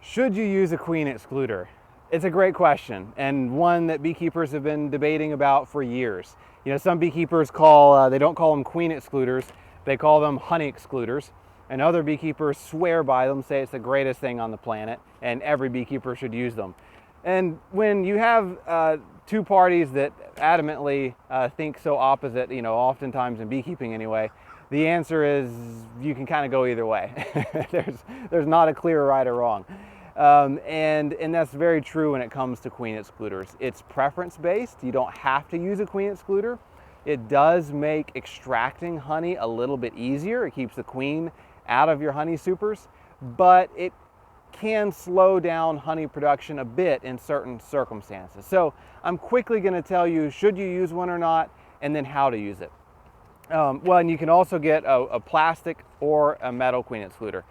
Should you use a queen excluder? It's a great question, and one that beekeepers have been debating about for years. You know, some beekeepers they don't call them queen excluders, they call them honey excluders. And other beekeepers swear by them, say it's the greatest thing on the planet, and every beekeeper should use them. And when you have two parties that adamantly think so opposite, you know, oftentimes in beekeeping anyway, the answer is you can kind of go either way. there's not a clear right or wrong. And that's very true when it comes to queen excluders. It's preference based. You don't have to use a queen excluder. It does make extracting honey a little bit easier. It keeps the queen out of your honey supers, but it can slow down honey production a bit in certain circumstances. So I'm quickly going to tell you, should you use one or not, and then how to use it. Well, and you can also get a plastic or a metal queen excluder.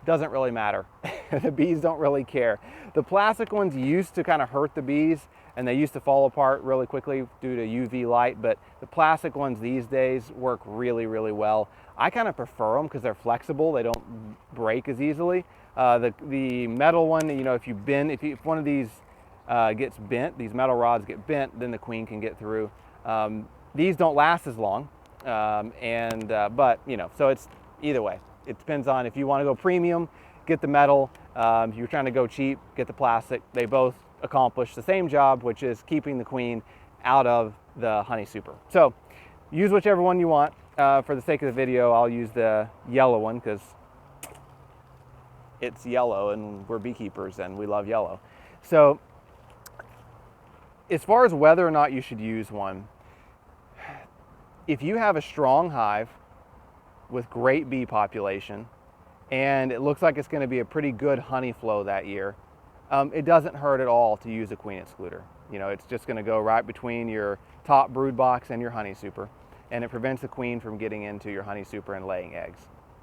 Doesn't really matter. The bees don't really care. The plastic ones used to kind of hurt the bees, and they used to fall apart really quickly due to UV light, but the plastic ones these days work really, really well. I kind of prefer them because they're flexible. They don't break as easily. The metal one, you know, if one of these gets bent, these metal rods get bent, then the queen can get through. These don't last as long, but you know, so it's either way. It depends on if you want to go premium, get the metal. If you're trying to go cheap, get the plastic. They both accomplish the same job, which is keeping the queen out of the honey super. So use whichever one you want. For the sake of the video, I'll use the yellow one because it's yellow and we're beekeepers and we love yellow. So as far as whether or not you should use one, if you have a strong hive with great bee population and it looks like it's going to be a pretty good honey flow that year, it doesn't hurt at all to use a queen excluder. You know, it's just going to go right between your top brood box and your honey super, and it prevents the queen from getting into your honey super and laying eggs.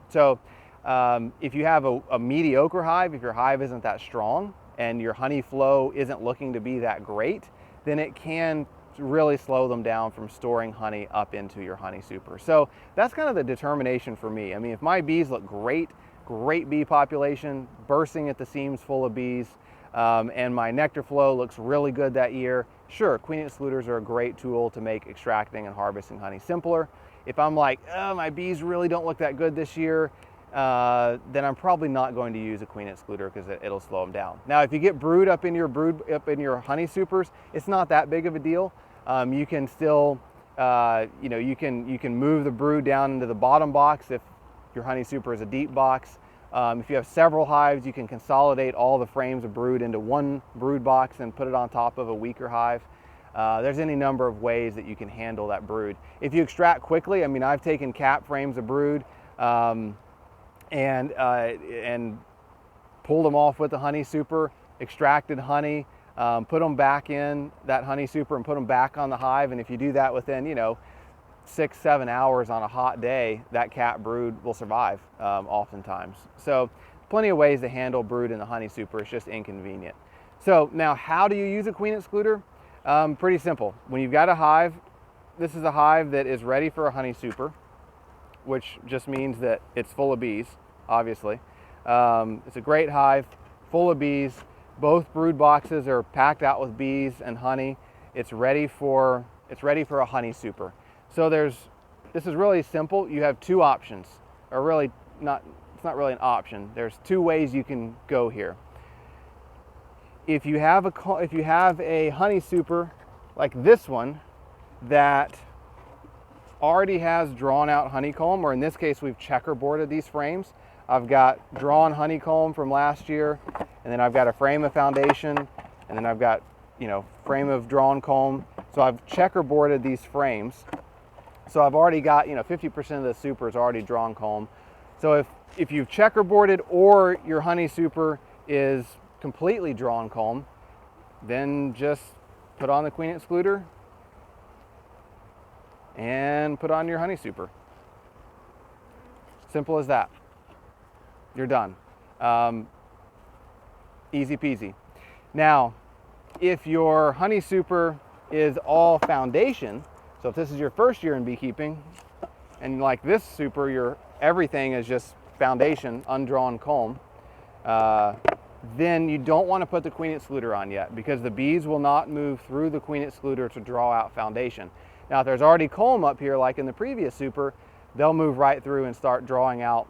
So if you have a mediocre hive, if your hive isn't that strong and your honey flow isn't looking to be that great, then it can really slow them down from storing honey up into your honey super. So that's kind of the determination for me. I mean, if my bees look great bee population, bursting at the seams full of bees, and my nectar flow looks really good that year, sure, queen excluders are a great tool to make extracting and harvesting honey simpler. If I'm like, oh, my bees really don't look that good this year, then I'm probably not going to use a queen excluder because it'll slow them down. Now, if you get brood up in your honey supers, it's not that big of a deal. You can still, you know, you can move the brood down into the bottom box if your honey super is a deep box. If you have several hives, you can consolidate all the frames of brood into one brood box and put it on top of a weaker hive. There's any number of ways that you can handle that brood. If you extract quickly, I mean, I've taken cap frames of brood and pulled them off with the honey super, extracted honey, put them back in that honey super and put them back on the hive. And if you do that within, you know, 6-7 hours on a hot day, that cap brood will survive oftentimes. So plenty of ways to handle brood in the honey super. It's just inconvenient. So now, how do you use a queen excluder? Pretty simple. When you've got a hive, this is a hive that is ready for a honey super, which just means that it's full of bees, obviously. It's a great hive, full of bees. Both brood boxes are packed out with bees and honey. It's ready for a honey super. So this is really simple. You have two options, or really not, it's not really an option. There's two ways you can go here. If you have a honey super like this one that already has drawn out honeycomb, or in this case we've checkerboarded these frames. I've got drawn honeycomb from last year, and then I've got a frame of foundation, and then I've got, you know, frame of drawn comb. So I've checkerboarded these frames. So I've already got, you know, 50% of the super is already drawn comb. So if you've checkerboarded or your honey super is completely drawn comb, then just put on the queen excluder and put on your honey super. Simple as that. You're done. Easy peasy. Now, if your honey super is all foundation, so if this is your first year in beekeeping, and like this super, everything is just foundation, undrawn comb, then you don't want to put the queen excluder on yet, because the bees will not move through the queen excluder to draw out foundation. Now, if there's already comb up here, like in the previous super, they'll move right through and start drawing out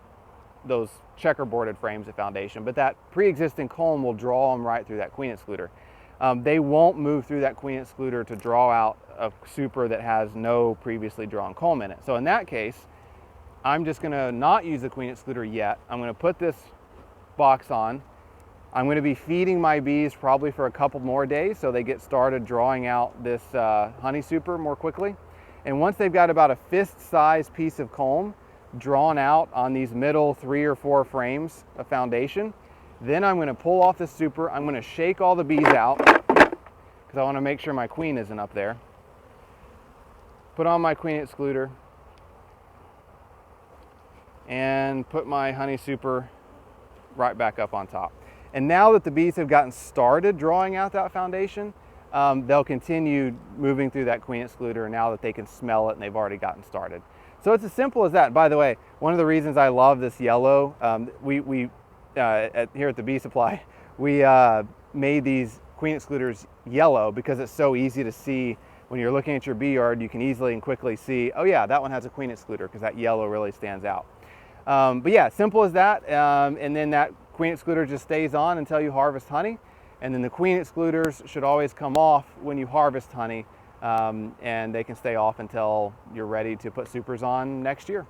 those checkerboarded frames of foundation, but that pre-existing comb will draw them right through that queen excluder. They won't move through that queen excluder to draw out a super that has no previously drawn comb in it. So in that case, I'm just gonna not use the queen excluder yet. I'm gonna put this box on. I'm gonna be feeding my bees probably for a couple more days so they get started drawing out this honey super more quickly. And once they've got about a fist-sized piece of comb drawn out on these middle 3 or 4 frames of foundation, then I'm gonna pull off the super. I'm gonna shake all the bees out because I wanna make sure my queen isn't up there. Put on my queen excluder and put my honey super right back up on top. And now that the bees have gotten started drawing out that foundation, they'll continue moving through that queen excluder now that they can smell it and they've already gotten started. So it's as simple as that. By the way, one of the reasons I love this yellow, here at the Bee Supply, we made these queen excluders yellow because it's so easy to see. When you're looking at your bee yard, you can easily and quickly see, oh yeah, that one has a queen excluder, because that yellow really stands out. But yeah, simple as that. And then that queen excluder just stays on until you harvest honey. And then the queen excluders should always come off when you harvest honey, and they can stay off until you're ready to put supers on next year.